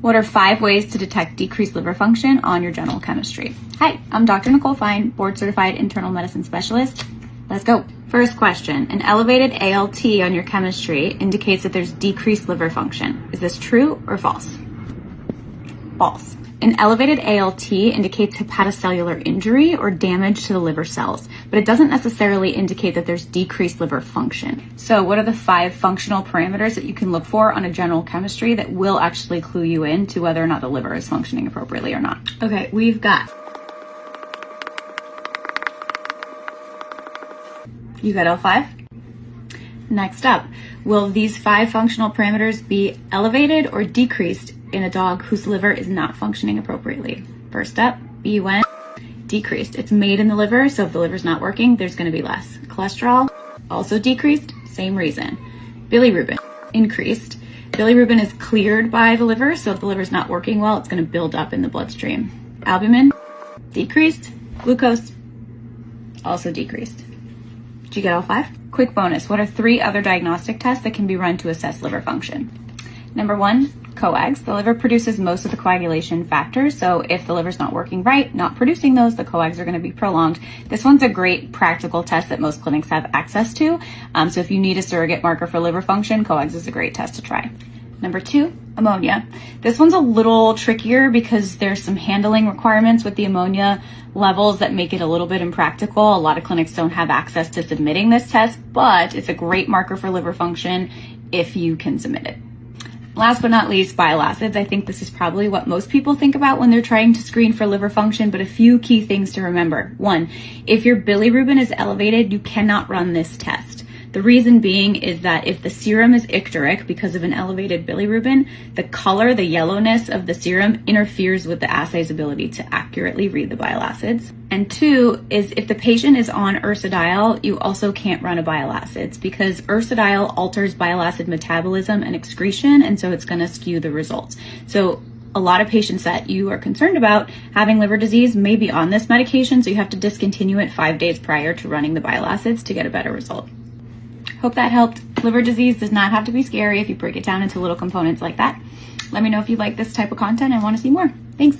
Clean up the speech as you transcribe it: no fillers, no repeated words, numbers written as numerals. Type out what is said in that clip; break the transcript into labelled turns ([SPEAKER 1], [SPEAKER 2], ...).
[SPEAKER 1] What are 5 ways to detect decreased liver function on your general chemistry? Hi, I'm Dr. Nicole Fine, board certified internal medicine specialist. Let's go. First question, an elevated ALT on your chemistry indicates that there's decreased liver function. Is this true or false? False. An elevated ALT indicates hepatocellular injury or damage to the liver cells, but it doesn't necessarily indicate that there's decreased liver function. So what are the 5 functional parameters that you can look for on a general chemistry that will actually clue you in to whether or not the liver is functioning appropriately or not? Okay, we've got, you got L5? Next up, will these 5 functional parameters be elevated or decreased in a dog whose liver is not functioning appropriately? First up, BUN, decreased. It's made in the liver, so if the liver's not working, there's going to be less. Cholesterol, also decreased, same reason. Bilirubin, increased. Bilirubin is cleared by the liver, so if the liver's not working well, it's going to build up in the bloodstream. Albumin, decreased. Glucose, also decreased. Did you get all 5? Quick bonus, what are 3 other diagnostic tests that can be run to assess liver function? Number 1, coags. The liver produces most of the coagulation factors, so if the liver's not working right, not producing those, the coags are going to be prolonged. This one's a great practical test that most clinics have access to, so if you need a surrogate marker for liver function, coags is a great test to try. Number 2, ammonia. This one's a little trickier because there's some handling requirements with the ammonia levels that make it a little bit impractical. A lot of clinics don't have access to submitting this test, but it's a great marker for liver function if you can submit it. Last but not least, bile acids. I think this is probably what most people think about when they're trying to screen for liver function, but a few key things to remember. 1, if your bilirubin is elevated, you cannot run this test. The reason being is that if the serum is icteric because of an elevated bilirubin, the color, the yellowness of the serum interferes with the assay's ability to accurately read the bile acids. And 2 is if the patient is on ursodiol, you also can't run a bile acids because ursodiol alters bile acid metabolism and excretion, and so it's going to skew the results. So a lot of patients that you are concerned about having liver disease may be on this medication, so you have to discontinue it 5 days prior to running the bile acids to get a better result. Hope that helped. Liver disease does not have to be scary if you break it down into little components like that. Let me know if you like this type of content and want to see more. Thanks.